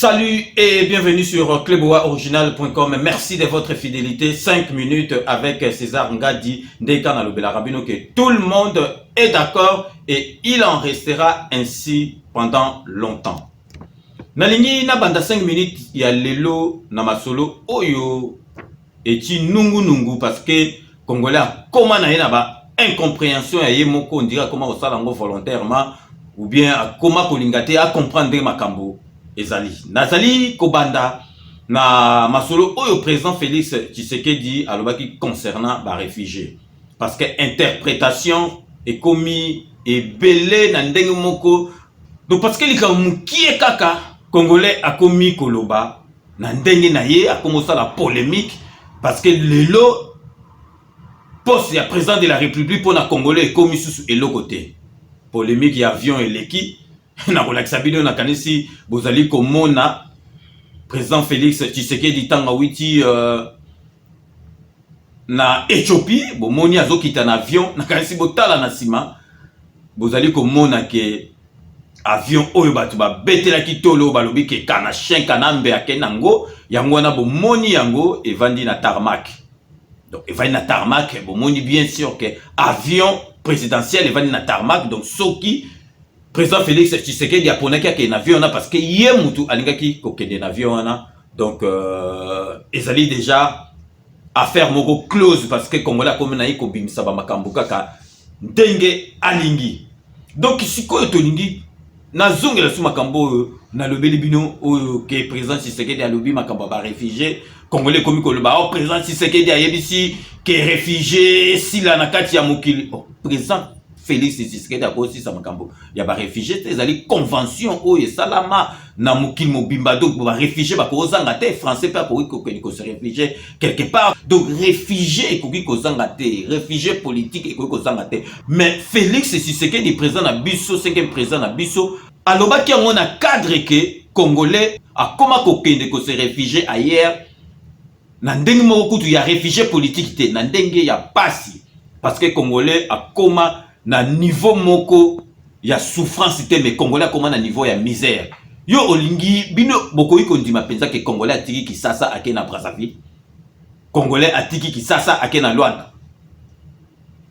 Salut et bienvenue sur cleboaoriginal.com. Merci de votre fidélité. 5 minutes avec César Ngadi Ndeka Nalobela Rabino que tout le monde est d'accord et il en restera ainsi pendant longtemps. Nalingi na banda 5 minutes ya lelo na masolo oyo eti nungu parce que Congolais comment na yena ba incompréhension ya yemoko on dirait comment au salango volontairement ou bien comment kolingate à comprendre makambo. Ezali nazali kobanda na masolo oyo président Félix Tshisekedi alobaki concernant ba réfugiés parce que interprétation est commis et belé na ndenge moko donc parce que likamukie kaka congolais a commis koloba na ndenge na ye a commencé la polémique parce que lelo poste ya président de la république pour na congolais commis sous eloko-té polémique ya avion eleki na kolakisa bino na kanisi bozali komona président Félix Tshisekedi tanga witi na Éthiopie bomoni azokita na avion na kanisi botala na sima bozali komona ke avion oyo batu ba betelaki tolo balobi ke kana chien kanambe akenango yango na bomoni yango evandi na tarmac donc evandi na tarmac bomoni bien sûr que avion présidentiel evandi na tarmac donc soki président Félix Tshisekedi a ponaki ake na avion parce que yé mutu alingaki kokende na avion donc ezali déjà affaire moko close parce que Congolais comme na yiko bimisa ba makambo kaka ndenge alingi donc sikoyo tolingi na zongela su makambo na lobeli bino oyo ke président Tshisekedi a lobi makambo ba réfugié Congolais comme ko loba o président Tshisekedi a yebisi ke réfugié sila na kati ya mokili président Félix Tshisekedi a aussi sa makambo ya ba réfugié ezali convention oyo salama na mokili mobimba donc ba réfugié ba kozanga te français pas ko se réfugié quelque part donc réfugié ko kozanga te réfugié politique ko kozanga te mais Félix Tshisekedi président na biso 5e président na biso alobaki yango na cadre que congolais a comment ko kende ko se réfugié ailleurs na ndenge moko kutu ya réfugié politique te na ndenge ya pasi parce que congolais a comment na niveau moko ya souffrance te mais congolais comment na niveau ya misère yo olingi bino bokoyi kondima penza ke congolais atiki Kisasa ake na Brazzaville congolais atiki Kisasa ake na Luanda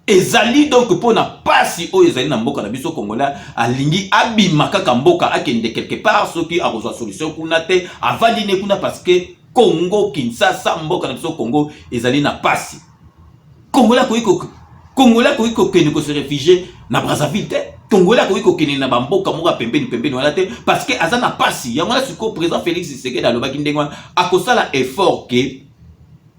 ezali donc pona pasi oyo ezali na mboka na biso congolais alingi abima kaka mboka akende quelque part soki a reçoit solution kuna te avali ne kuna parce que Congo Kinshasa mboka na biso Congo ezali na pasi congolais Congolais ko kende ko se réfugié na Brazzaville te Congolais ko kende na bamboka moka pembeni wala te parce que azana pasi yango na siko président Félix Tshisekedi alobaki ndengwa akosala effort que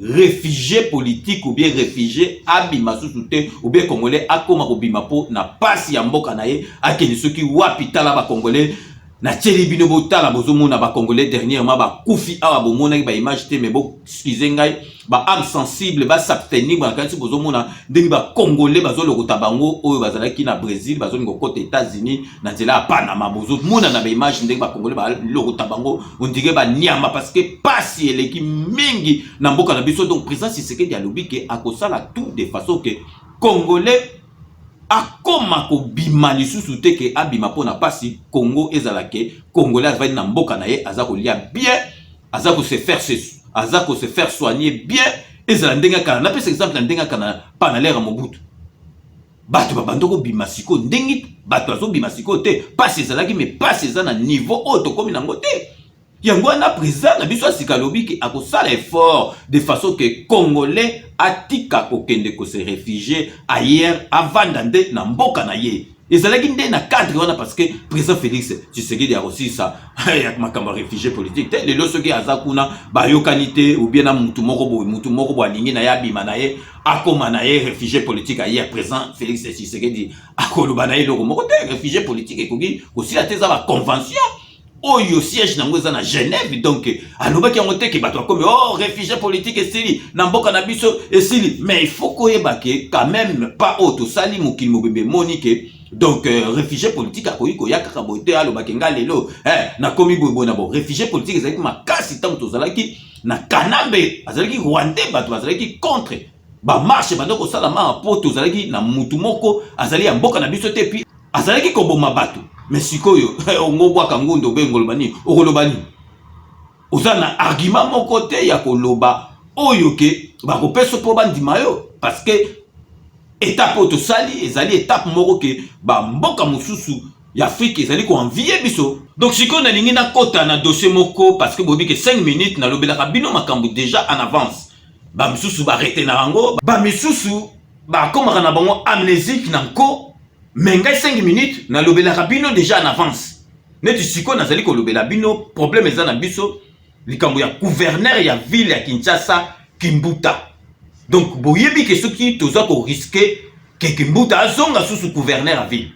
réfugié politique ou bien réfugié abima susute ou bien congolais akoma ko bima po na pasi ya mboka na ye akende soki wapi tala ba congolais na tcheli bino botala bozomona ba congolais dernièrement ba kufi awa bomona ba image te mais bo excusez ngai ba âme sensible ba s'abstenir ba kanti bozomona ndenge ba congolais bazolokota bango oyo bazalaki na Brésil bazolinga kokota États-Unis na nzela ya Panama bozomona na ba image ndenge ba congolais ba lokota bango on dirait ba nyama parce que pasi eleki mingi na mboka na biso donc président Tshisekedi alobi ke akosala tout de façon que congolais akoma ko bima lisusu te ke abima pona pasi Congo ezalake congolais azali na mboka na ye azako lia bien azako se faire soigner bien ezala ndenga kana na pesa exemple ndenga kana panalera Mobutu bato babandoko bima siko ndengi bato azo bima siko te pasi ezalaki mais pasi ezana niveau auto komi nango te yango na président na biso sikalobi ke akosala effort de façon que congolais atika kokende ko se réfugier ailleurs avant d'ande na mboka na ye ezalaki nde na cadre wana parce que président Félix Tshisekedi a aussi ça ya makambo réfugié politique te lelo soki azakuna bayokani te ou bien na mutu moko alingi na ya bima na ye akoma na ye réfugié politique ailleurs président Félix Tshisekedi akoloba na ye loko moko te réfugié politique ekoki kosila te za ba convention oyo siège nango eza na Genève donc alobaki yango te ke bato akomi oh réfugié politique esili na mboka na biso esili mais il faut koyeba ke quand même pas auto sali mokili mobembe monike donc réfugié politique akoyi koya kaka boye te alobaki nga lelo na komi boye na bo réfugié politique ezalaki makasi ntango tozalaki na Kanambe azalaki rwandais bato bazalaki contre ba marche bando kosala ma po tozalaki na mutu moko azali ya mboka na biso te puis azalaki koboma bato mais sikoyo ongo bwaka ngundo bengolo bani okolobani ozana argument mon côté ya koloba oyo ke bakopesa po bandima yo parce que étape oyo tosali ezali étape moko ke bamboka mosusu ya Afrique ezali koenvie biso. Donc sikoyo nalingi nakota na dossier moko parce que bobi ke 5 minutes nalobelaka bino makambo déjà en avance. Bamisusu barete na yango, bamisusu bakomaka na bango amnésique na nko, mais ngai 5 minutes nalobelaka bino déjà en avance. Neti sikoyo nazali kolobela bino problème eza na biso likambo ya gouverneur ya ville ya Kinshasa Kimbuta. Donc boyebi ke soki toza ko risquer ke Kimbuta azonga susu gouverneur à ville.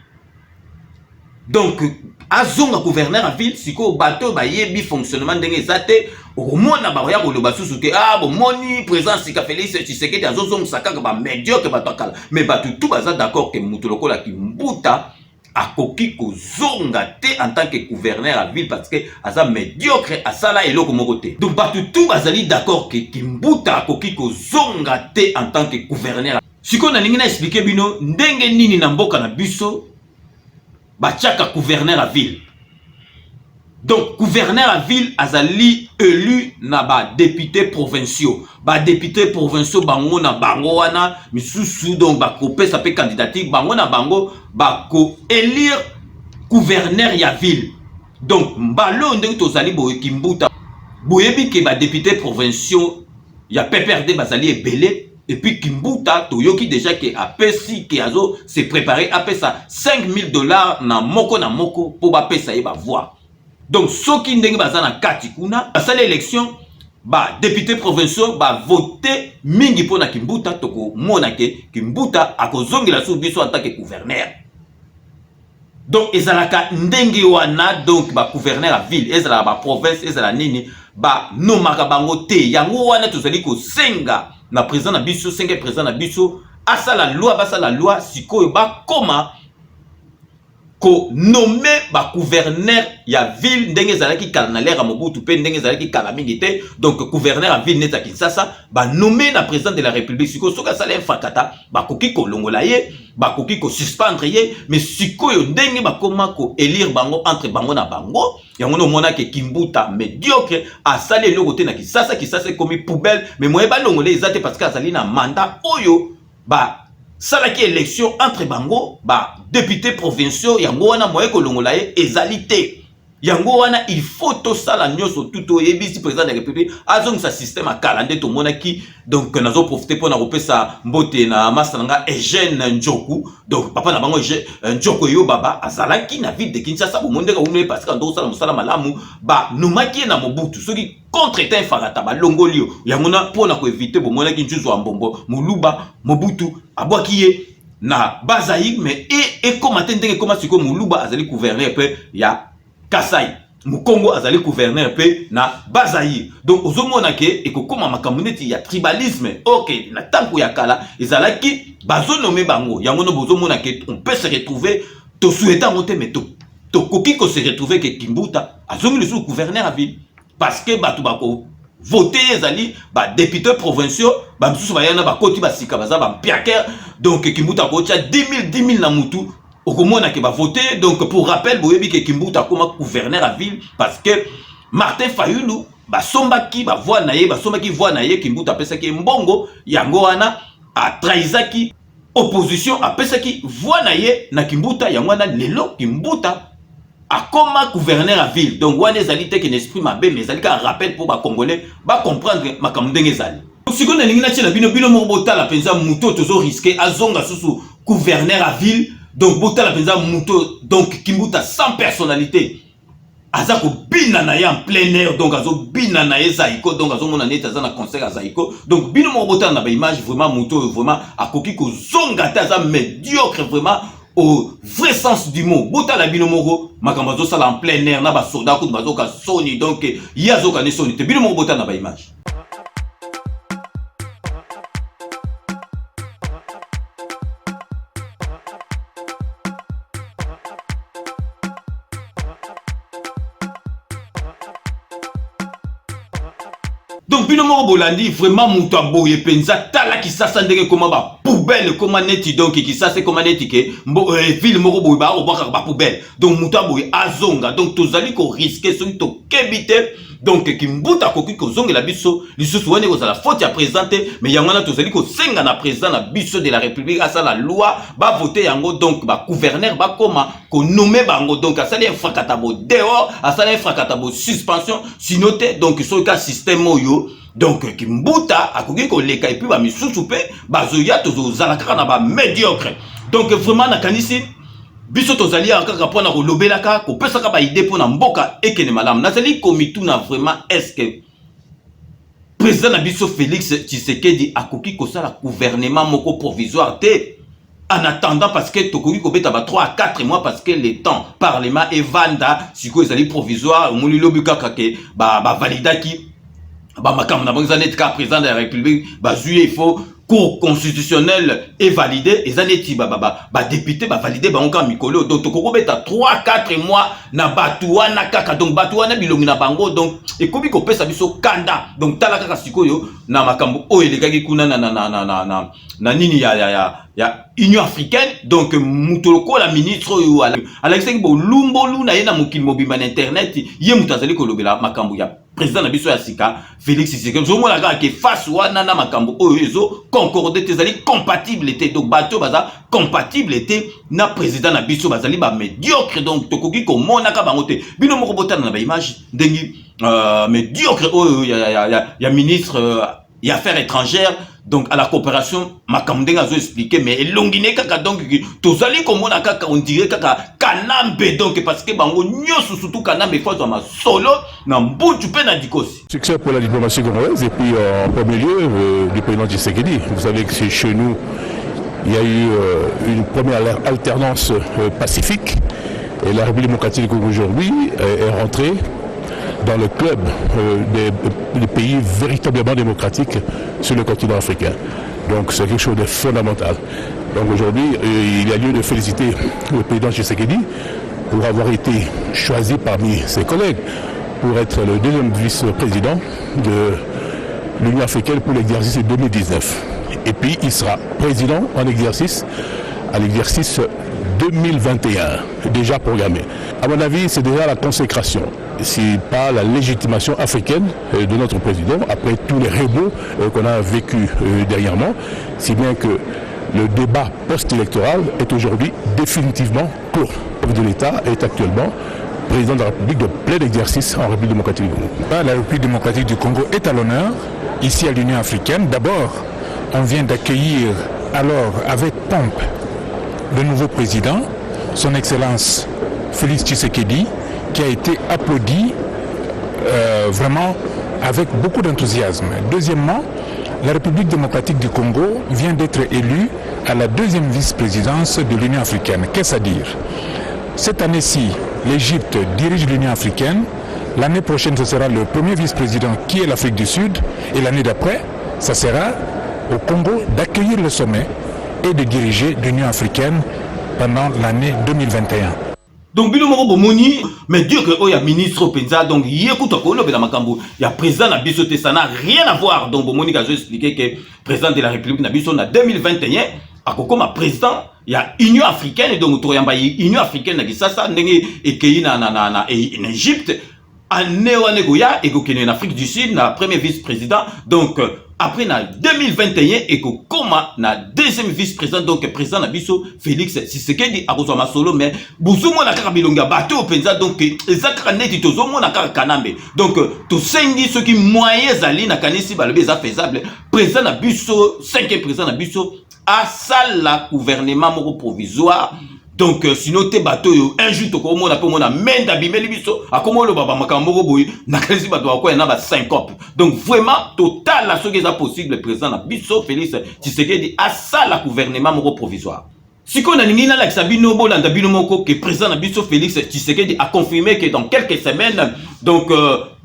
Donc azonga gouverneur à ville siko bato bayebi fonctionnement ndenge ezate omona ba ya koloba susu ke ah bon moni présence ka Félix Tshisekedi azozonga sakaka ba médiocre bato akala mais bato tout baza d'accord que mutu lokola Kimbuta akoki kozonga te en tant que gouverneur à ville parce que aza médiocre asala eloko moko te. Donc bato tout bazali d'accord que Kimbuta akoki kozonga te en tant que gouverneur. Siko na ningi na expliquer bino ndenge nini na mboka na biso bachaka gouverneur à ville. Donc gouverneur à ville azali élu na ba député provinciaux. Ba député provinciaux bango na bango wana misusu donc ba kopesa pe candidature bango na bango ba ko élire gouverneur ya ville. Donc mbalo ndenge tozali boye Kimbuta boyebi ke ba député provinciaux ya PPRD bazali ebele. Et puis Kimbuta toyoki déjà que apesi ke azo se préparer apesa $5,000 na moko pour ba pesa ye ba voix. Donc soki ndenge baza na kati kuna basala élection ba député provinciaux ba voter mingi pona Kimbuta toko mona ke Kimbuta akozongela su biso en tant que gouverneur. Donc ezalaka ndenge wana donc ba gouverneur à ville ezala ba province ezala nini ba nomaka bango te yango wana tozali ko senga na président na biso senga président na biso asala loi basala loi sikoyo ba koma ko nommer ba gouverneur ya ville ndenge ezalaki kala na lera Mobutu pe ndenge ezalaki kala mingi te. Donc gouverneur à ville neta Kinshasa ba nommer na président de la République sikoyo soka sala fakata ba koki ko longola ye ba koki ko suspendre ye mais sikoyo ndenge ba koma ko élire bango entre bango na bango yango no mona ke Kimbuta médiocre asali eloko te na Kinshasa komi poubelle mais moye ba longola ezate parce que azali na mandat oyo ba salaki élection entre bango ba député provinciaux yango wana moye kolongola ye ezalité yango wana il faut to sala nyoso tout yebisi président de la République azong sa système a calendé to monaki. Donc nazo profiter pour na repesa mbote na masananga Eugène Njoku donc papa na bango Njoku yo baba azalaki na ville de Kinshasa bo mondeka umé parce que ndo sala musala malamu ba numaki na Mobutu soki contre ten farata ba longolio yango na pona ko éviter bo monaki njuzu wa mbombo muluba Mobutu abwaki ye na Bazaï mais et comment ndenge comment siko muluba azali gouverneur pe ya Kasai Mukongo azali gouverneur pe na Bazaï. Donc ozomona ke ekokoma makambo neti ya tribalisme ok na tanko ya kala ezalaki bazo nommer bango yango no bozomona ke on peut se retrouver to souhaita monter mais to koki ko se retrouver ke Kimbuta azongi le sous gouverneur à ville parce que batu bako voter ezali ba député provinciaux ba msusu bayana ba koti ba sika baza ba piaker donc Kimbuta ko tia 10 000 na mutu okomona ke ba voter. Donc pour rappel boyebi ke Kimbuta koma gouverneur à ville parce que Martin Fayulu ba sombaki ba voix na ye ba sombaki voix na ye Kimbuta pesaki mbongo yango wana a trahisaki opposition a pesaki voix na ye na Kimbuta yango wana lelo Kimbuta akoma gouverneur à ville. Donc wana ezali te ke n'esprit mabe mais ezali ka rappel pour ba congolais ba comprendre makambo ndenge ezali. Donc siko na lingi na tshela bino moko botala penza muto tozo risquer azonga susu gouverneur à ville. Donc botala penza muto donc Kimbuta sans personnalité azako bina na ye en plein air donc azo bina na ye Zaïko donc azo mona neta za na concert à Zaïko donc bino mo botala na ba image vraiment muto vraiment akoki ko zonga ta za médiocre vraiment au vrai sens du mot. Botala bino moko makambo zo sala en plein air na ba soda ko bazo ka soni donc yazo ka ne soni te bino mo botala na ba image. Donc bino moko bolandi vraiment muto aboye penza tala ki sasa ndenge koma ba poubelle comme neti donc qui ça c'est comme neti que ville moko boy ba obaka ba poubelle donc muta boy azonga donc tozali ko risquer celui to kebite donc qui mbuta koki ko zongela biso lisusu wane ko la faute à présenter mais yangana tozali ko senga na président na biso de la République asa la loi ba voter yango donc ba gouverneur ba koma ko nommer bango donc asali frakata bo dehors asali frakata bo suspension sinote donc so ka système oyo donc Kimbuta akoki ko leka et puis ba misusu pe bazoya tozo zalaka na ba médiocre donc vraiment na kanisi biso tozali akaka pona ko lobelaka ko pesaka ba idée pona mboka ekene malamu nazali komitu na vraiment est-ce que président na biso Félix Tshisekedi akoki ko sala gouvernement moko provisoire te en attendant parce que tokoki ko beta ba 3 à 4 mois parce que le temps parlement evanda siko ezali provisoire moni lobika kake ba validaki bah makam na banza net ka président de la République bah juillet il faut cour constitutionnelle est validé et zaneti bah député bah validé bah encore mikolo donc toko beta 3 4 mois na batuwa na kaka donc batuwa na bilongi na bango donc et kobi ko pesa biso kanda donc tala kaka sikoyo na makambo o elekaki kuna na nini ya Union africaine donc mutoloko la ministre yo Alexis Bolumbolu na yena mokili mobimba na internet ye mutazali ko lobela makambo ya président na biso ya sika Félix Tshisekedi zo mona ka ke face wana na makambo oyo ezo concordé tezali compatible était donc bato baza compatible était na président na biso bazali ba médiocre donc tokoki ko mona ka bango te bino moko botana na ba image ndengi médiocre oyo ya ministre et affaires étrangères donc à la coopération makambo nga zo expliquer mais elongine kaka donc tozali komona kaka on dirait kaka kanambe donc parce que bango nyoso surtout kanambe faut ma solo na mbutu pe na dikosi. Succès pour la diplomatie congolaise et puis en premier lieu du président Tshisekedi. Vous savez que chez nous il y a eu une première alternance pacifique et la République démocratique du Congo aujourd'hui est rentrée dans le club des pays véritablement démocratiques sur le continent africain. Donc c'est quelque chose de fondamental. Donc aujourd'hui, il y a lieu de féliciter le président Tshisekedi pour avoir été choisi parmi ses collègues pour être le deuxième vice-président de l'Union africaine pour l'exercice 2019. Et puis il sera président en exercice à l'exercice 2021, déjà programmé. À mon avis, c'est déjà la consécration, c'est pas la légitimation africaine de notre président, après tous les rebaux qu'on a vécu dernièrement, si bien que le débat post-électoral est aujourd'hui définitivement clos. Le chef de l'État est actuellement président de la République de plein exercice en République démocratique du Congo. La République démocratique du Congo est à l'honneur, ici à l'Union africaine. D'abord, on vient d'accueillir alors avec pompe le nouveau président, son Excellence Félix Tshisekedi, qui a été applaudi vraiment avec beaucoup d'enthousiasme. Deuxièmement, la République démocratique du Congo vient d'être élue à la deuxième vice-présidence de l'Union africaine. Qu'est-ce à dire? Cette année-ci, l'Égypte dirige l'Union africaine. L'année prochaine, ce sera le premier vice-président qui est l'Afrique du Sud. Et l'année d'après, ça sera au Congo d'accueillir le sommet et de diriger l'Union africaine pendant l'année 2021. Donc bino moko bomoni mais Dieu que oya ministre penza donc yekuta ko lobela makambo ya président na biso te ça n'a rien à voir donc bomoni ka zo expliquer que président de la République na biso na 2021 akokoma président ya Union africaine donc toyamba Union africaine na kisasa ndenge ekei na Égypte année wane goya ekokene na Afrique du Sud na premier vice-président donc après na 2021 eko koma na deuxième vice-président donc président na biso Félix Tshisekedi akozwa masolo mais buzumo na kaka bilonga bato penza donc ezaka neti tozomo na kaka kanambe donc to sengi ceux qui moyens zali na kanisi balobi za faisable président na biso 5e président na biso a sala gouvernement moko provisoire. Donc sinon te bateau yo un jour to ko mona pe mona menda bimeli biso akomo lo baba makambo ko boyi na kalisi bato ko na ba syncope. Donc vraiment total la ce qui est possible président na biso Félix Tshisekedi a ça la gouvernement moko provisoire. Si qu'on a ningina la Sabino Bolanda bino moko que président na biso Félix Tshisekedi a confirmé que dans quelques semaines donc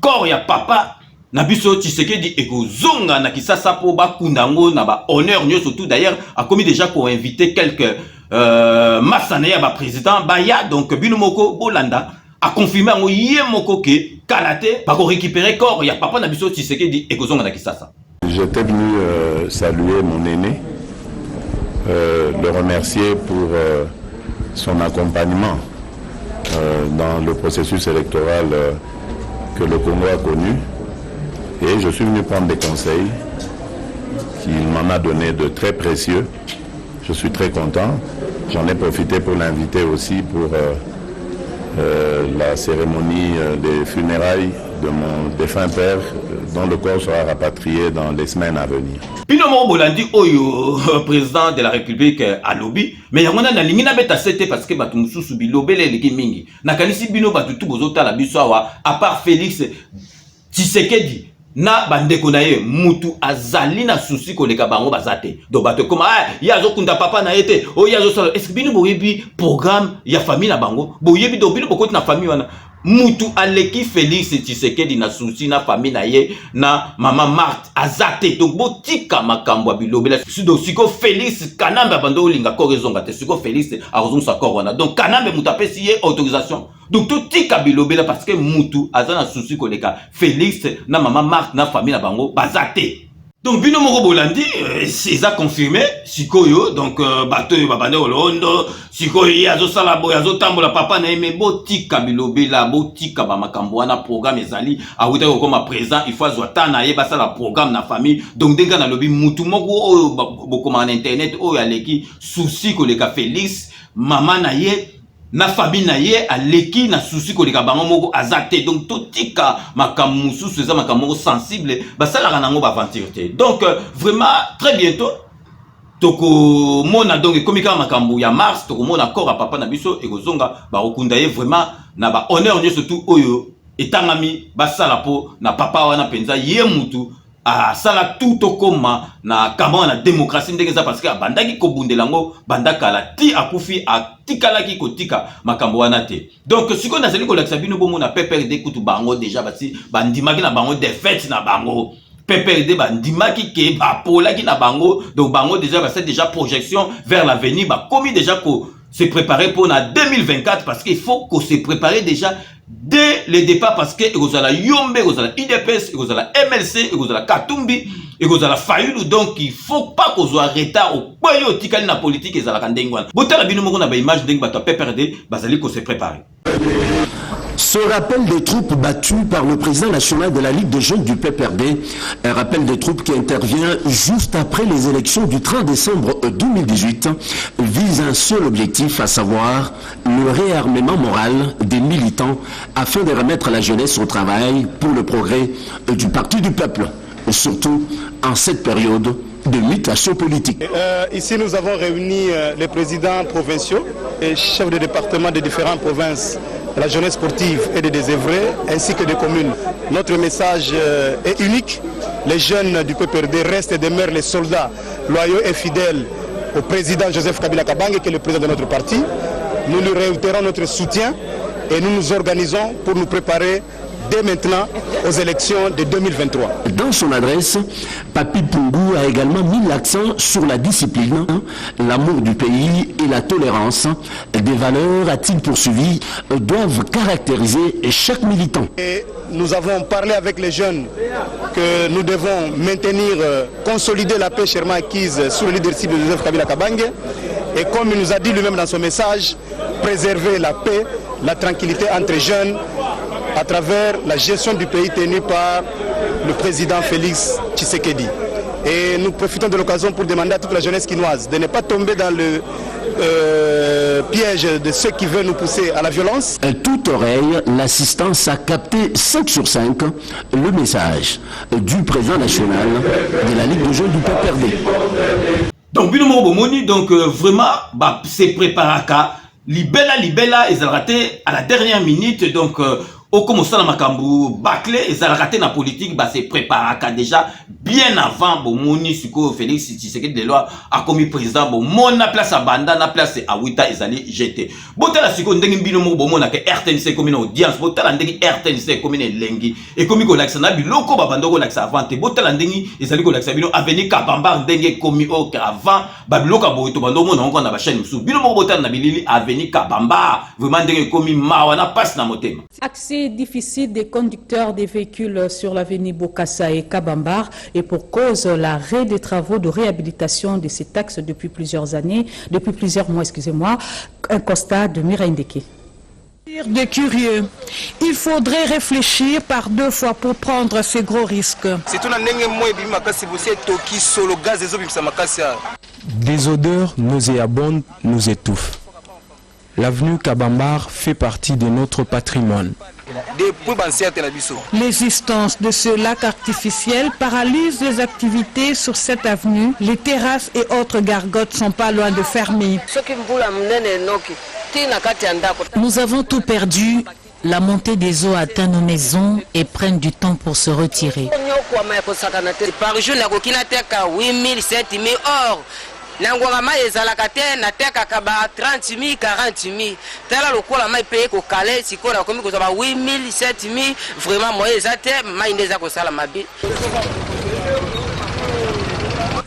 corps ya papa na biso Tshisekedi ekozonga na kisasa po ba kundango na ba honneur nyo surtout d'ailleurs a commis déjà pour inviter quelques Massane ya ba président Baya donc Binomoko Bolanda a confirmé ngo yemoko ke Kalate ba ko récupérer corps ya papa na biso Tshisekedi ekozonga na Kisasa. J'étais venu saluer mon aîné le remercier pour son accompagnement dans le processus électoral que le Congo a connu. Et je suis venu prendre des conseils qu'il m'en a donné de très précieux. Je suis très content. J'en ai profité pour l'inviter aussi pour la cérémonie des funérailles de mon défunt père, dont le corps sera rapatrié dans les semaines à venir. Bino mo bolandi oyo président de la République à lobby mais yangona na lingi na beta sete parce que batu mususu bilobele leki mingi nakanisi bino batu tu bozota la biso awa à part Félix Tshisekedi na bandeko na ye mutu azali na souci koleka bango bazate do bato koma ya zo kunda papa na yete o ya zo sala est-ce que bino boyebi programme ya famille na bango boyebi do bino bokoti na famille wana mutu aleki Félix Tshisekedi na souci na famille na ye na maman Marthe azate donc botika makambo bilobela donc siko Félix Kanambe bando linga ko rezonga te siko Félix arozon sa corona donc Kanambe mutapesi ye autorisation donc tout tika bilobela parce que mutu azana souci koleka Félix na maman Marthe na famille na bango bazate. Donc bino moko bolandi c'est ça confirmé sikoyo donc bato babande olondo sikoyo azo sala boya azo tambola papa na yeme botika bilobela botika ba makambo wana programme ezali awuta ko comme présent il faut azwata na ye basa la programme na famille donc denga na lobi mutu moko oyo bokoma na internet oyo aleki souci koleka Félix mama na ye na famille na ye aleki na souci koleka bango moko azate donc totika makambo mususu eza makambo sensible basala nango ba aventure donc vraiment très bientôt toko mona donc komika makambo ya mars toko mona corps à papa na biso ekozonga ba okunda ye vraiment na ba honneur nyo surtout oyo etangami basala po na papa wana penza ye mutu sala tout okoma na kama na démocratie ndenge za parce que bandaki ko bundelango bandaka la ti akufi atikalaki kotika makambo wana te donc siko na zeli ko laksa bino bomo na PPRD kutu bango déjà basi bandimaki na bango défaite na bango PPRD bandimaki ke bapolaki na bango donc bango déjà basi déjà projection vers l'avenir ba komi déjà ko se préparer pour na 2024 parce qu'il faut qu'on se préparer déjà dès le départ parce que ekozala Yombe, ekozala IDPS, ekozala MLC, ekozala Katumbi, ekozala Fayulu donc il faut pas qu'on soit retard au point où tikali na politique ezala kandengwana. Botala bino moko na ba image ndenge bato PPRD bazali ko se préparer. Ce rappel des troupes battues par le président national de la Ligue des jeunes du PPRD, un rappel des troupes qui intervient juste après les élections du 30 décembre 2018, vise un seul objectif, à savoir le réarmement moral des militants afin de remettre la jeunesse au travail pour le progrès du Parti du peuple, surtout en cette période de mutation politique. Ici, nous avons réuni les présidents provinciaux et chefs de département des différentes provinces, la jeunesse sportive et des désœuvrés, ainsi que des communes. Notre message est unique. Les jeunes du PPRD restent et demeurent les soldats loyaux et fidèles au président Joseph Kabila Kabange, qui est le président de notre parti. Nous lui réitérons notre soutien et nous nous organisons pour nous préparer dès maintenant aux élections de 2023. Dans son adresse, Papi Pungu a également mis l'accent sur la discipline, l'amour du pays et la tolérance. Des valeurs, a-t-il poursuivi, doivent caractériser chaque militant. Et nous avons parlé avec les jeunes que nous devons maintenir, consolider la paix chèrement acquise sous le leadership de Joseph Kabila Kabange. Et comme il nous a dit lui-même dans son message, préserver la paix, la tranquillité entre jeunes, à travers la gestion du pays tenue par le président Félix Tshisekedi. Et nous profitons de l'occasion pour demander à toute la jeunesse quinoise de ne pas tomber dans le piège de ceux qui veulent nous pousser à la violence. Toute oreille, l'assistance a capté 5 sur 5 le message du président national de la Ligue des jeunes du PPRD. Donc, Binomo Bomoni, donc vraiment, c'est préparé à Libella, ils ont raté à la dernière minute, donc au commencé à makambu bâclé, ils ont raté la politique, c'est préparé à déjà bien avant Bomoni, Suko, Félix Tshisekedi de loi a commis président, mon na place à Banda, na place à Ouita, ils allaient jeter. Botala Suko, Ndengi Binomo Bomona, que RTNC comme une audience, Botala Ndengi RTNC comme une lengi, et comme il l'accent nabi, loko babandoko l'accent avant, Botala Ndengi, ils allaient l'accent bino, avenir Kabamba, Ndengi commis au avant, Babiloka Boito Bandomo, on a la chaîne sous Binomo Botala Nabilili, avenir Kabamba, vraiment Ndengi commis Mawana, passe na motema. Accès difficile des conducteurs des véhicules sur l'avenue Bokassa et Kabambar. et pour cause l'arrêt des travaux de réhabilitation de cet axe depuis plusieurs mois, excusez-moi, un constat de Mireille Ndeke. Des curieux. Il faudrait réfléchir par 2 fois pour prendre ces gros risques. Des odeurs nauséabondes nous étouffent. L'avenue Kabambar fait partie de notre patrimoine. L'existence de ce lac artificiel paralyse les activités sur cette avenue. Les terrasses et autres gargotes sont pas loin de fermer. Nous avons tout perdu. La montée des eaux atteint nos maisons et prennent du temps pour se retirer. Par jour, na 8 000, 7 000 or. Nangwanga mai ezalaka te na tekaka ba 30 000 40 000 tala lokola mai paye ko kale sikola komi ko ba 8 000 7 000 vraiment moi ezate mai ndeza ko sala mabi.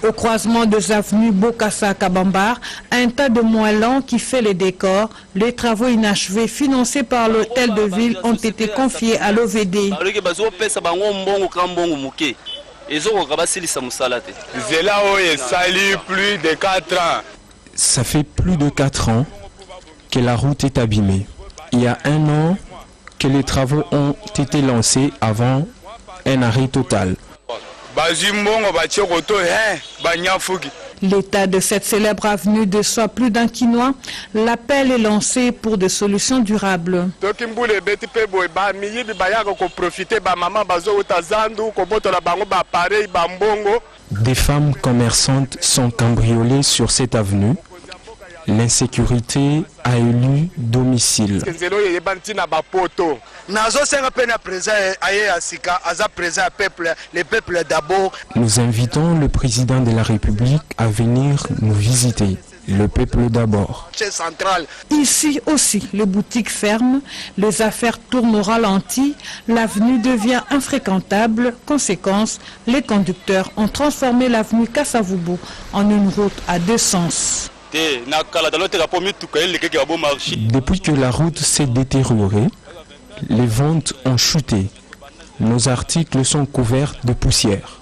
Au croisement des avenues Bokassa-Kabambar, un tas de moellons qui fait les décors. Les travaux inachevés financés par l'hôtel de ville ont été confiés à l'OVD. Ça fait plus de 4 ans que la route est abîmée. Il y a 1 an que les travaux ont été lancés avant un arrêt total. L'état de cette célèbre avenue déçoit plus d'un Quinois. L'appel est lancé pour des solutions durables. Des femmes commerçantes sont cambriolées sur cette avenue. L'insécurité a élu domicile. Nous invitons le président de la République à venir nous visiter. Le peuple d'abord. Ici aussi, les boutiques ferment, les affaires tournent au ralenti, l'avenue devient infréquentable. Conséquence, les conducteurs ont transformé l'avenue Kassavubu en une route à 2 sens. Depuis que la route s'est détériorée, les ventes ont chuté. Nos articles sont couverts de poussière.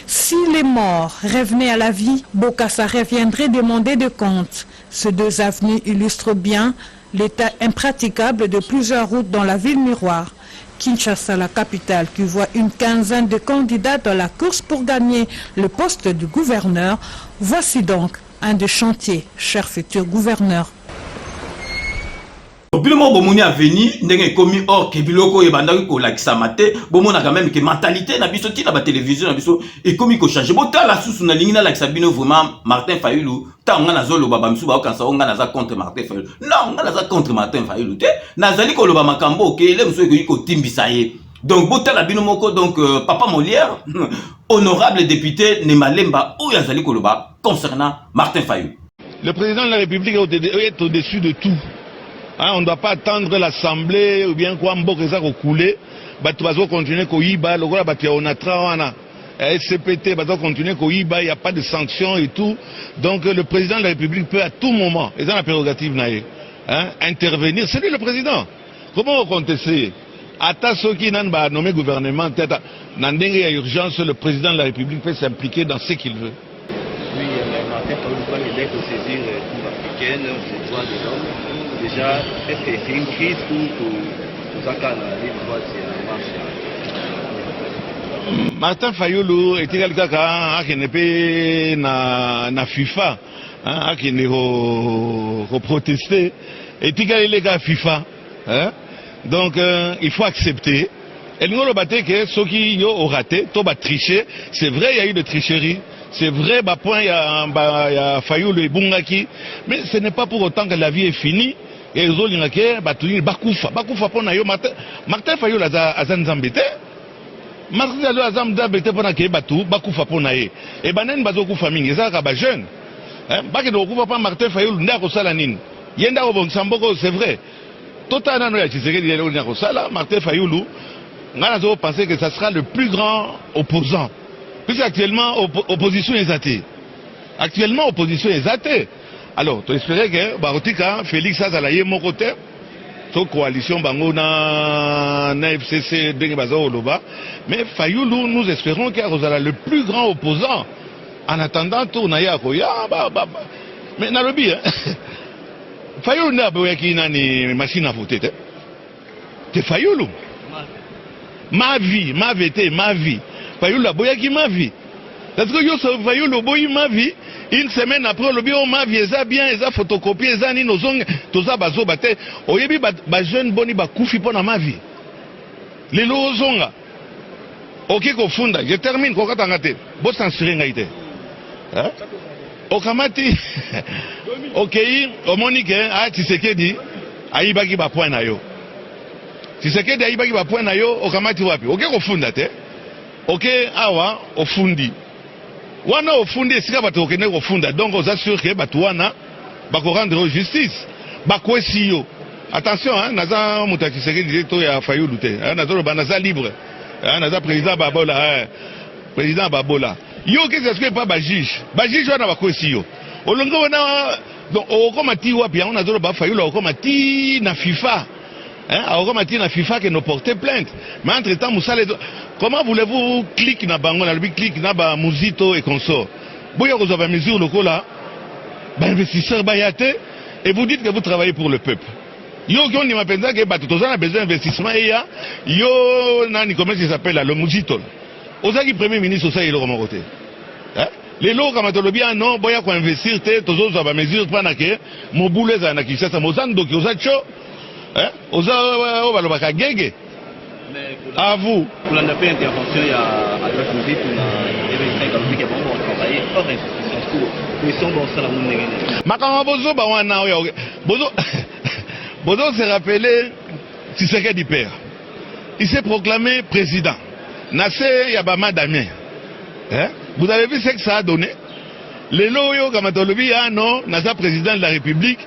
Si les morts revenaient à la vie, Bokassa reviendrait demander des comptes. Ces 2 avenues illustrent bien l'état impraticable de plusieurs routes dans la ville miroir. Kinshasa, la capitale, qui voit une quinzaine de candidats dans la course pour gagner le poste de gouverneur. Voici donc un des chantiers, cher futur gouverneur. Biloko bomoni aveni ndenge komi or ke biloko ebandaki ko lakisa mate bomona quand même que mentalité na biso tina ba télévision na biso et komi ko changer botala susu na lingi na lakisa bino vraiment Martin Fayulu tanga na zolo baba msuba okansa onga na za contre Martin Fayulu non nga na za contre Martin Fayulu te nazali ko loba makambo ke le mso ko timbisa ye donc botala bino moko donc papa Molière honorable député Nemalemba ou yazali ko loba concernant Martin Fayulu. Le président de la République est au-dessus de tout. Hein, on ne doit pas attendre l'Assemblée ou bien quoi, Mboka couler. Tu vas continuer Koyiba, le gars, on a travaillé. SCPT, il va continuer Koyiba, il n'y a pas de sanctions et tout. Donc le président de la République peut à tout moment, et dans la prérogative, intervenir. C'est lui le président. Comment on conteste? Ata ceux qui n'ont pas nommé gouvernement, peut-être, dans une urgence, le président de la République peut s'impliquer dans ce qu'il veut. Oui, Martin Fayulu, il est pour saisir la Cour africaine, les droits de l'homme. Déjà, est-ce que c'est une crise pour Zakana, les droits de marche? Martin Fayulu était quelqu'un qui n'est pas na FIFA, qui n'est pas protesté. Et il est à FIFA. Donc, il faut accepter. Et nous, le que ceux qui ont raté, tout triché. C'est vrai, il y a eu de tricherie. C'est vrai, il y a Fayulu et Bungaki. Mais ce n'est pas pour autant que la vie est finie. Et les autres, Bakoufa pour Nayo. Martin Fayulu a Zanzambete. Martin Fayulu a Zanzambete pour Nayo. Bakoufa pour Nayo. Et Banen Bazoku famille. Ils sont jeunes. Baki ne recouvre pas Martin Fayulu. Ndako Salanin. Yenda Obon Samboko, c'est vrai. Totalement, Martin Fayulu, on a pensé que ça sera le plus grand opposant. Puisqu'actuellement, opposition est athée. Actuellement, opposition est athée. Alors, tu espérais que Barotika, Félix Azalaye, mon côté, coalition bango na FCC ndenge baza oloba, mais Fayulu, nous espérons qu'il y le plus grand opposant en attendant tout na ya koya mais na lobi Fayulu na boyaki nani machine à voter te Fayulu ma vie Fayulu la boyaki ma vie parce que yo so Fayulu boyi ma vie. Une semaine après, le bio ma vie est bien, ils ont photocopié, ils ont ni nos ongles, tout ça bazo bate. Oyebi ba jeune boni ba koufi pour ma vie. Les lozonga. Ok ko funda, je termine ko katangate. Bo censurer ngaite. Hein? Okamati. OK, o Monique, ah Tshisekedi aibaki ba point na yo. Tshisekedi aibaki ba point na yo, okamati wapi? OK ko funda te. OK awa ofundi. Wana ofundi esika bato okende kofunda donc aux assure que bato wana bako rendre justice bakwesi yo attention hein naza muta Tshisekedi directeur ya Fayulu te nazo ba naza libre naza président Babola yo que c'est pas ba juge wana bakwesi yo olongo wana donc okoma ti wapi on nazo ba Fayulu okoma ti na FIFA okoma ti na FIFA que no porter plainte mais entre temps musale. Comment voulez-vous cliquer na bango na lui clique na ba muzito et consort. Boya vous avez mesure le là, ba investisseur bayate et vous dites que vous travaillez pour le peuple. Yo qui on m'a pensé que ba tout ça a besoin d'investissement et yo nani comment ça s'appelle le muzito. Ozaki premier ministre ça il est comment côté. Les lots comme atolobi non boya ko investir te tozo za ba mesure pas na ke mo boule za na kisasa mozando ki ozacho oza baloba ka gege. À vous. Pour la intervention, il y a à la visite, on a des gens qui ont travaillé hors institution. Ils sont dans ça la monnaie. Makama Bozo, Bozo s'est rappelé Tshisekedi père. Il s'est proclamé président. Nassé Yabama Damien. Vous avez vu ce que ça a donné? Les loyaux, comme Atolobi, non, Nasa président de la République.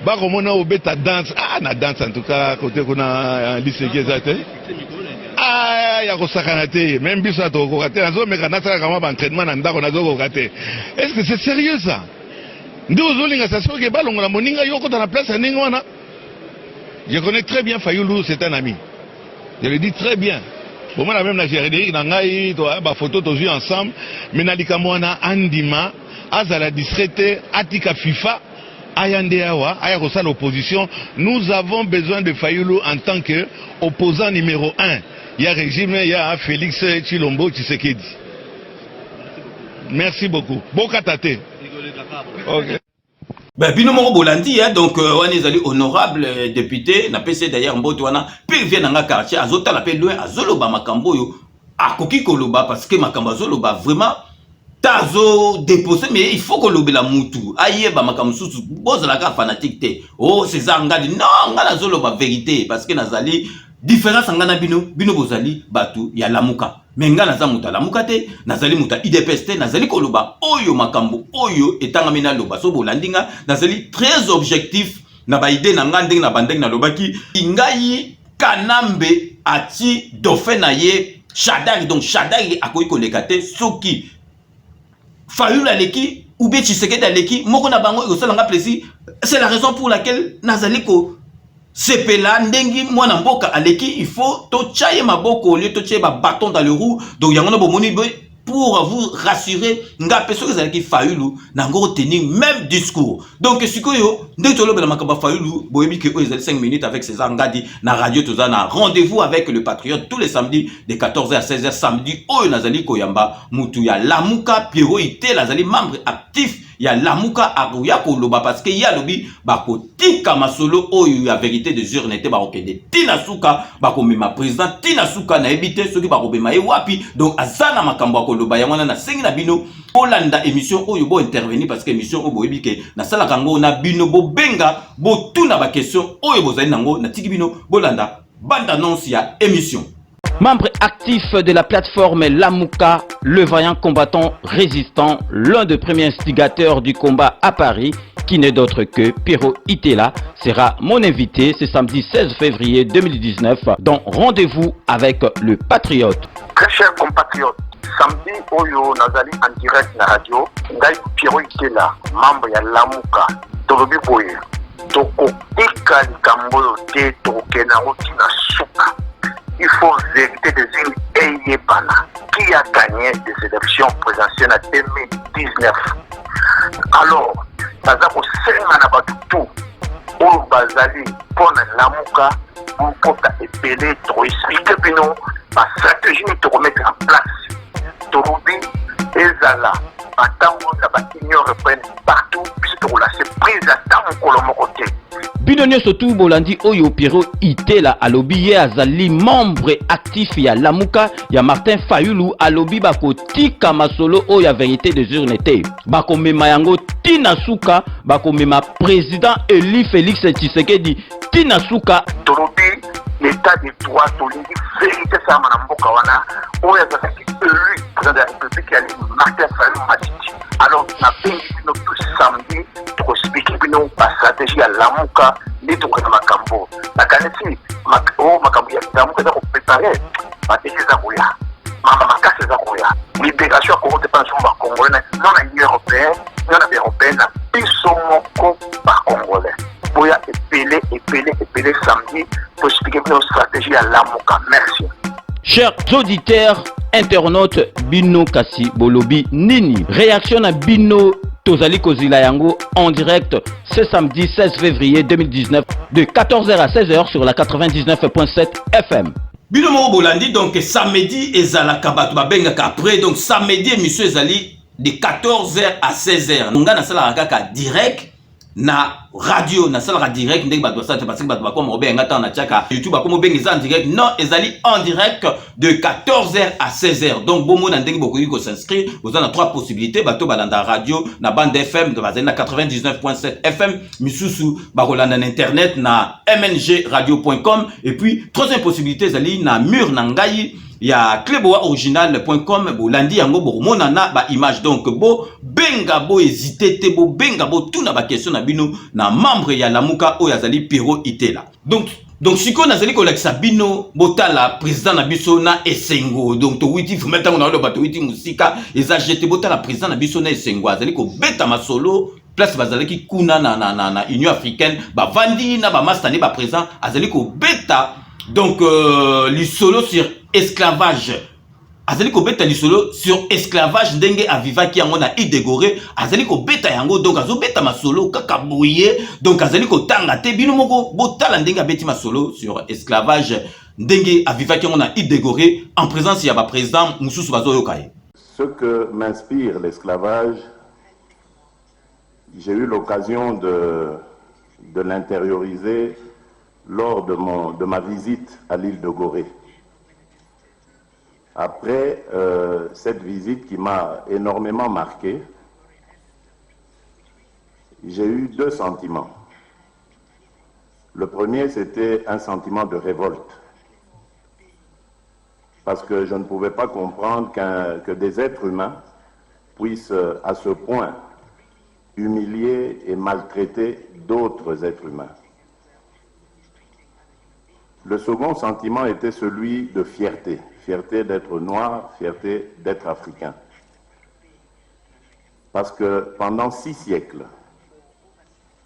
Bakomona obeta danse na danse en tout cas côté qu'on a lycée qui est ya ko sakanate même biso to ko kate nazo meka nasaka kama ba entraînement na ndako nazo ko kate. Est-ce que c'est sérieux ça? Ndio zolinga ça soke balongo la moninga yoko dans la place ninga wana. Je connais très bien Fayulu, c'est un ami. Je le dis très bien. Pour moi même na Jérémy na ngai to ba photo to vu ensemble mais na likamwana andima azala discrété atika FIFA. À l'opposition, nous avons besoin de Fayulu en tant qu'opposant numéro 1. Il y a régime, il y a Félix Tshilombo Tshisekedi. Merci beaucoup. Bokatate. Ok. Ben bino moko bolandi donc on est allé honorable député na PC d'ailleurs mboto wana pe vient nga quartier azota la pe loin azoloba makambo yo akoki koloba parce que makambo azoloba vraiment tazo déposé mais il faut que l'obela mutu ayeba makamususu boza la ka fanatique te oh c'est ngadi non ngala zolo ba vérité parce que nazali différence ngana bino bozali batu ya lamuka mais ngana za muta lamuka te nazali muta IDPS te nazali koloba oyo makambo oyo etanga mina loba so bolandinga nazali très objectif na ba idée na ngandeng na bandeng na lobaki ingai kanambe ati dauphin na ye Shadari donc Shadari akoyi kolekate soki Fayulu aleki ou bien Tshisekedi aleki moko na bango esalanga plaisir c'est la raison pour laquelle nazaliko sepela ndengi mwana mboka aleki il faut to chaye maboko lieu to chaye ba bâton dans le roue donc yango bomoni pour vous rassurer nga peso que zalaki Fayulu na ngo tenir même discours donc sikoyo ndenge toloba na makamba Fayulu boyebi que ezali 5 minutes avec ces ngadi na radio tozana rendez-vous avec le patriote tous les samedis de 14h à 16h samedi oyo nazali koyamba mutu ya lamuka Pierrot ite lazali membre actif ya lamuka aruya koloba parce que ya lobi bako tika masolo oyo ya vérité de jour n'était ba okende tina suka bako mema président tina suka na ebité soki bako bema e wapi donc azana makambo koloba ya mwana na sengi na bino olanda émission oyo bo intervenir parce que émission oyo boyebi ke na sala kango na bino bo benga bo tuna ba question oyo bozali nango na tiki bino bolanda bande annonce ya émission. Membre actif de la plateforme Lamuka, le vaillant combattant résistant, l'un des premiers instigateurs du combat à Paris, qui n'est d'autre que Pierrot Itela, sera mon invité ce samedi 16 février 2019 dans Rendez-vous avec le Patriote. Très chers compatriotes, samedi Oyo Nazali en direct na radio, Ngai Pierrot Itela, membre ya Lamuka, Tolobi Boye. tokotika likambo te tokena roti na suka. Il faut vérité des îles Eyebana qui a gagné des élections présidentielles en 2019. Alors, baza ko senga na batutu o bazali pona lamuka pour epelé to expliquer bino ba stratégie to remettre en place. Torubi ezala atango na ba union européenne partout puisque la surprise atango kolomo côté. Bino nyonso tu bolandi oyo Pierrot Itela alobi ye azali membre actif ya Lamuka ya Martin Fayulu alobi bakotika masolo oyo ya vérité des urnes te bakomema yango tina suka bakomema président Eli Félix Tshisekedi tina suka tolobi l'état de droit tolingi vérité ça na mboka wana oyo azaki élu président de la République ya Martin Fayulu Matiti. Alors na bengi no tout samedi to expliquer bino ba stratégie ya Lamuka ni to kana makambo na kaneti makambo ya Lamuka za ko préparer ba déjà koya mama makase za koya libération ko te pension ba congolais non na union européenne non na européenne biso moko ba congolais boya epelé samedi pour expliquer bino stratégie ya Lamuka. Merci. Chers auditeurs, internautes, Bino Kasi Bolobi Nini. Réaction à Bino Tozali Kozila Yango en direct ce samedi 16 février 2019 de 14h à 16h sur la 99.7 FM. Bino Moro Bolandi, donc samedi ezala kabato babenga après, donc samedi émission ezali de 14h à 16h. Nonga na sala kaka direct na radio na sala direct ndenge bato ça parce que bato bakoma obenga ta na tchaka YouTube bakoma benga en direct. Non, ezali en direct de 14h à 16h. Donc bomo na ndenge boko yiko s'inscrire, vous avez trois possibilités bato balanda radio na bande FM de bazena 99.7 FM misusu bakolanda na internet na mngradio.com et puis troisième possibilité ezali na mur na ngai ya cleboaoriginal.com bolandi yango bomona na ba image. Donc bo benga bo hésiter te bo benga bo tuna ba question na bino na membre ya Lamuka oyo azali Pierrot Itela. Donc siko nazali ko lakisa bino botala président na biso na esengo. Donc to witi fumeta ngona lo bato witi musika eza jeté botala président na biso na esengo azali ko beta masolo place bazali ki kuna na Union africaine ba vandi na ba mastani ba président azali ko beta. Donc l'isolo sur esclavage azali ko beta l'isolo sur esclavage ndenge avivaki yango na idégoré azali ko beta yango. Donc azo beta masolo kaka boye. Donc azali ko tanga te bino moko botala ndenge abeti masolo sur esclavage ndenge avivaki yango na idégoré en présence ya ba président mususu bazo yokaye. Ce que m'inspire l'esclavage, j'ai eu l'occasion de l'intérioriser lors de ma visite à l'île de Gorée. Après cette visite qui m'a énormément marqué, j'ai eu deux sentiments. Le premier, c'était un sentiment de révolte. Parce que je ne pouvais pas comprendre que des êtres humains puissent à ce point humilier et maltraiter d'autres êtres humains. Le second sentiment était celui de fierté. Fierté d'être noir, fierté d'être africain. Parce que pendant 6 siècles,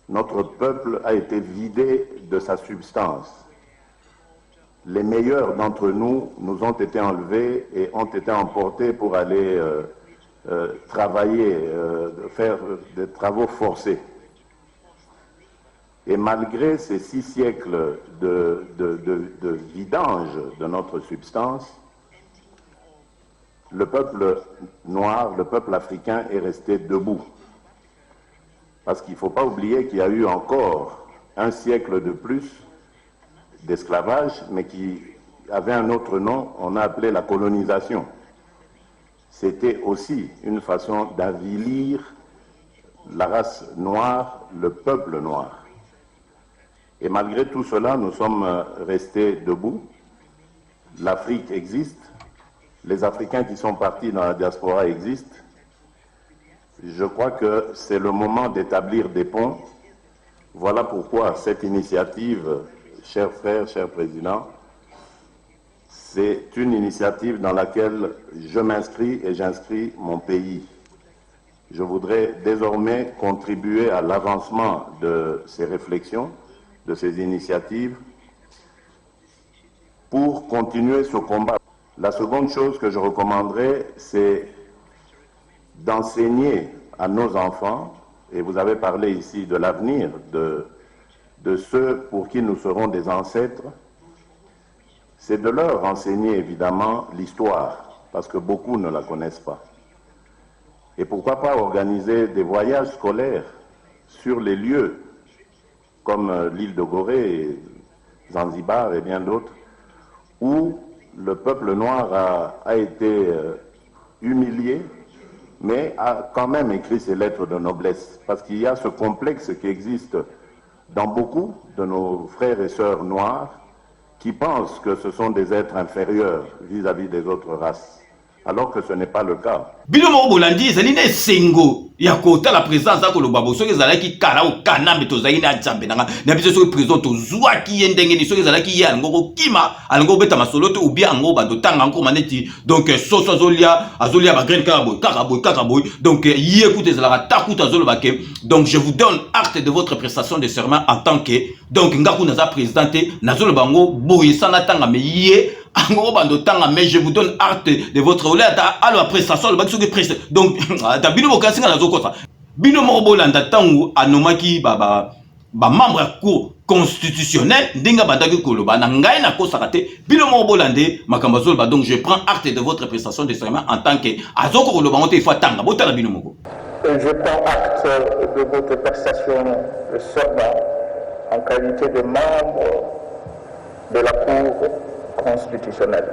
notre peuple a été vidé de sa substance. Les meilleurs d'entre nous ont été enlevés et ont été emportés pour aller travailler, faire des travaux forcés. Et malgré ces 6 siècles de vidange de notre substance, le peuple noir, le peuple africain est resté debout. Parce qu'il ne faut pas oublier qu'il y a eu encore un siècle de plus d'esclavage, mais qui avait un autre nom, on a appelé la colonisation. C'était aussi une façon d'avilir la race noire, le peuple noir. Et malgré tout cela, nous sommes restés debout. L'Afrique existe. Les Africains qui sont partis dans la diaspora existent. Je crois que c'est le moment d'établir des ponts. Voilà pourquoi cette initiative, chers frères, chers présidents, c'est une initiative dans laquelle je m'inscris et j'inscris mon pays. je voudrais désormais contribuer à l'avancement de ces réflexions, de ces initiatives, pour continuer ce combat. La seconde chose que je recommanderais, c'est d'enseigner à nos enfants, et vous avez parlé ici de l'avenir de ceux pour qui nous serons des ancêtres, c'est de leur enseigner évidemment l'histoire, parce que beaucoup ne la connaissent pas. Et pourquoi pas organiser des voyages scolaires sur les lieux, comme l'île de Gorée, Zanzibar et bien d'autres, où le peuple noir a été humilié, mais a quand même écrit ses lettres de noblesse. Parce qu'il y a ce complexe qui existe dans beaucoup de nos frères et sœurs noirs, qui pensent que ce sont des êtres inférieurs vis-à-vis des autres races, alors que ce n'est pas le cas. Binomo Bolandi, Zaline Sengo, Yakota la présence de Kolobabo, ceux qui allaient qui Kara ou Kana, mais tous aïna Djambena, n'habite sur le président, tous Zouaki Yendengeni, ceux qui allaient qui Yango Kima, Algo Beta Masoloto, ou bien Ango Badotang, Ango Maneti, donc Soso Azolia, Azolia Bagren Karaboy, donc y écoutez la Takut Azolobake, donc je vous donne acte de votre prestation de serment en tant que, donc Ngaku Naza présidenté, Nazolobango, Boyesana Tanga, mais yé, Ango Bandotanga, mais je vous donne acte de votre relais à la prestation, donc, Bino Kassinga la Zokosa. Bino Morbolanda Tangu anomaki baba membre à cour constitutionnel dinga bandaki koloba na ngai na kosakate Bino Morbolande makambazol ba, donc je prends acte de votre prestation de serment en tant que azoko koloba on te faut tanga botala Bino Moko. Je prends acte de votre prestation de serment en qualité de membre de la cour constitutionnelle.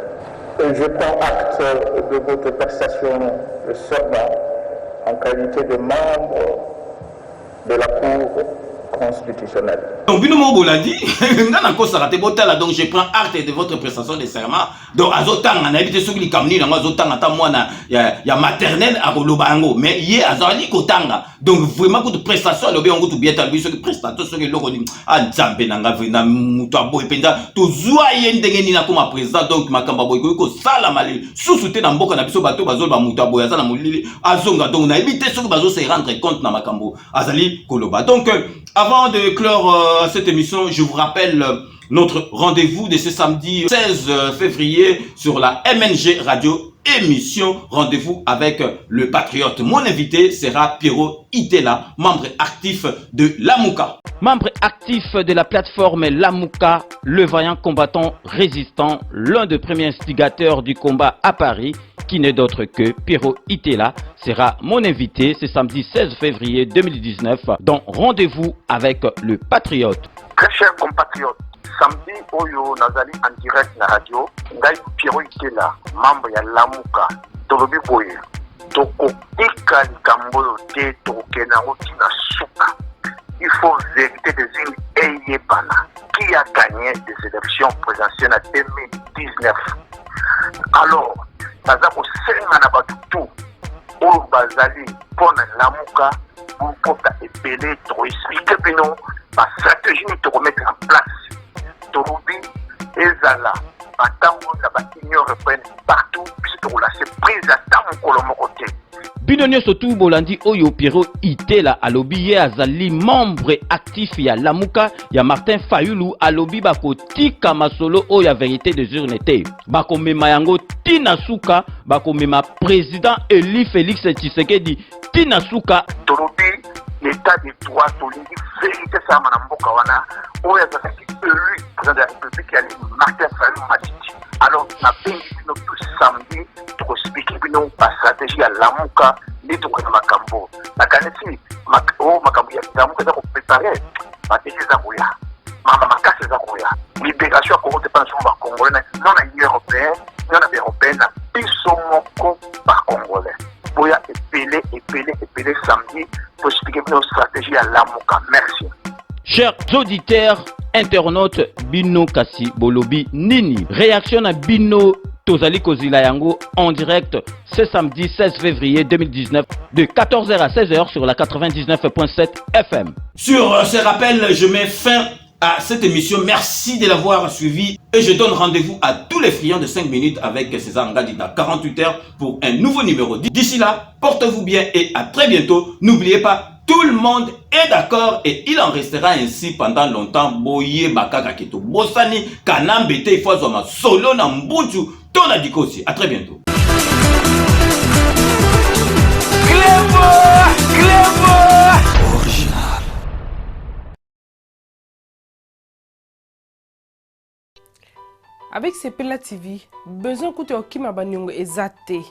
Je prends acte de votre prestation de serment en qualité de membre de la Cour constitutionnelle. Donc, donc je prends acte de votre prestation de serment. Donc, Azotan, on a évité ceux qui camnent, Azotan, il y a maternelle à Rolobango, mais il y a Azali Kotanga. Donc, vraiment, toute prestation, le bien, on bien talbi, ceux qui prestatent, ceux qui l'ont dit, ah, Djambe, Nanga, Vina, Moutabo, et Penda, tout Zouayen, Dengenina, comme président, donc, Makamba Boyko, Salamali, sous-souté dans Boka, Nabiso, Bato, Bazol, Moutabo, Azana, Moulili, Azonga, donc, on a évité ceux qui Bazo se rendre compte dans Makambo, Azali Koloba. Donc, avant de clore cette émission, je vous rappelle notre rendez-vous de ce samedi 16 février sur la MNG Radio émission. Rendez-vous avec le patriote. Mon invité sera Pierrot Itela, membre actif de l'AMUCA. Membre actif de la plateforme l'AMUCA, le vaillant combattant résistant, l'un des premiers instigateurs du combat à Paris, qui n'est d'autre que Pierrot Itela, sera mon invité ce samedi 16 février 2019 dans Rendez-vous avec le patriote. Très chers compatriotes, samedi Oyo Nazali en direct na radio, Ngai Pierrot Itela, membre ya l'AMUCA, Tolobi Boye, Toko Ika Likambolo Te, Toko Kenaro Tina Souka. Il faut vérité des îles Eyebana, qui a gagné des élections présidentielles en 2019. Alors, Nazako Senga na Batutu, Oyo Bazali, Pona l'AMUCA, pour porter épelé, pour expliquer bino, ma stratégie de remettre en place. Torobi, Ezala, Batango, Union européenne, partout, puisque la surprise à Tango, mon côté. Binonio surtout Bolandi Oyo Pierrot Itela alobi azali membre actif ya l'AMUCA ya Martin Fayulu alobi bako tika masolo o ya vérité des urnes te bako mema yango tina suka bako mema président Eli Félix Tshisekedi tina suka Torobi l'état de droit tolingi vérité ça manamboka wana oya zakaki élu président de la République ya Martin Fayulu Matiti. Alors na bengi no tout samedi to expliquer bino ba stratégie à l'AMUCA ni to kana makambo na kaneti makambo ya l'AMUCA za ko préparer ba déjà koya mama makase za koya libération ko te pension ba congolais non na européen non na européen na biso moko ba congolais boya epelé samedi pour expliquer bino stratégie à l'AMUCA. Merci. Chers auditeurs, internautes, Bino Kasi Bolobi Nini. Réaction à Bino Tozali Kozila Yango en direct ce samedi 16 février 2019 de 14h à 16h sur la 99.7 FM. Sur ce rappel, je mets fin à cette émission. Merci de l'avoir suivi et je donne rendez-vous à tous les friands de 5 minutes avec César Ngadi dans 48 heures pour un nouveau numéro. D'ici là, portez-vous bien et à très bientôt. N'oubliez pas, tout le monde est d'accord et il en restera ainsi pendant longtemps. Boye bakaka keto bosani kanambete il faut zoma solo na mbutu tona dikosi. À très bientôt. Original. Avec Sepela TV, besoin que tu aies ma banyongo ezate.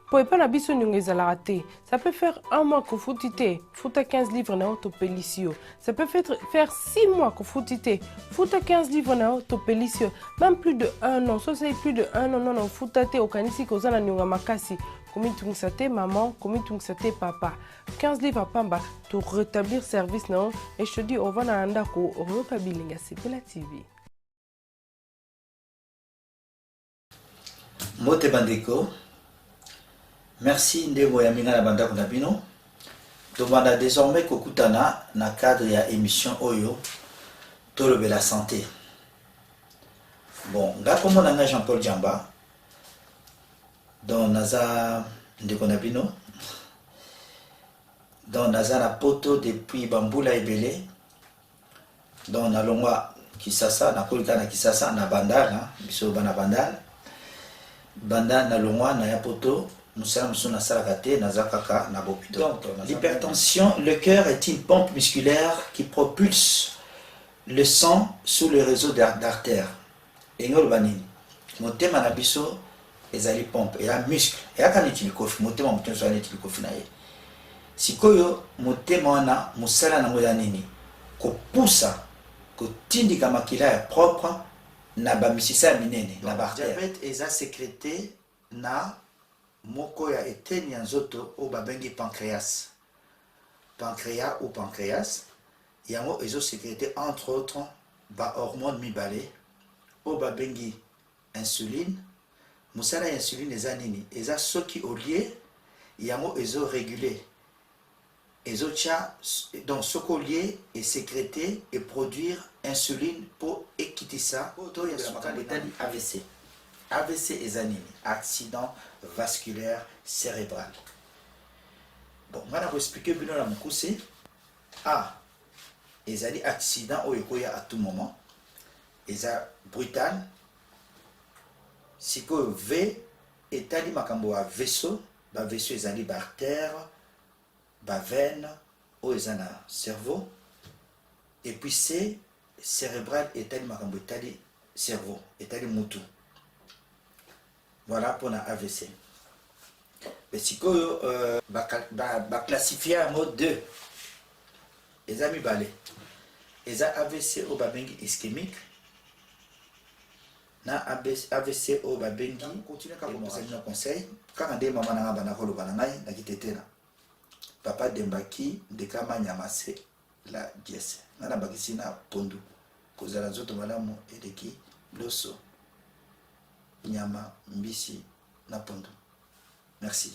Pour pas na biso nyongo ezalate. Ça peut faire un mois que foutite, fouta 15 livres na autopélicio. Ça peut faire 6 mois que foutite, fouta 15 livres na autopélicio. Même plus de 1 an, ça c'est plus de 1 an non foutate au kanisi ko zana nyonga makasi. Komi tungsate maman, komi tungsate papa. 15 livres à pamba pour rétablir service non et je te dis on va na anda ko Europa Bilinga Sepela TV. Mote Bandeko, merci Ndebo Yaminga na banda kunabino. Tobanda désormais kokutana na cadre ya émission Oyo Tolobe la santé. Bon, nga komo nanga Jean-Paul Djamba. Don naza Ndeko Nabino. Don naza na poto depuis Bambula Ebele. Don na longwa Kisasa na kolika na Kisasa na Bandal, biso bana Bandal. Banda na longwa na ya poto musala musuna sarakate na zakaka na bopito. Donc l'hypertension, le cœur est une pompe musculaire qui propulse le sang sous le réseau d'artères. Engol banini motema na biso ezali pompe et la muscle et aka neti likofi motema motema so neti likofi na ye sikoyo motema wana musala na ngoya nini ko poussa ko tindika makila ya propre na bamisisa minene na bartère. Diabète eza sécrété na moko ya eteni ya nzoto o babengi pancréas. Pancréas ou pancréas yango ezo sécrété entre autres ba hormone mibale o babengi insuline. Musala ya insuline eza nini eza soki olie yango ezo réguler ezo tia donc soko lié et sécréter et produire insuline pour ekitisa to ya sukali AVC. AVC eza nini accident vasculaire cérébral. Bon, on va expliquer bien la mukuse. A ezali accident oyo koya à tout moment. Eza brutal. Siko V etali makambo a vaisseau, ba vaisseau ezali ba artère, ba veine, o ezana cerveau. Et puis C cérébral etali makambo etali cerveau, etali mutu. Voilà pour la AVC. Mais siko ba classifier en mode 2. Eza mi balé. Eza AVC o babengi ischémique. Na AVC o babengi continue ka komosali na conseil kaka nde mama na bana ko lobana ngai na kitetela papa Dembaki ndekama nyamase la dièse na bakisi na pondu kozala nzoto malamu eleki loso nyama mbisi na pondu. Merci.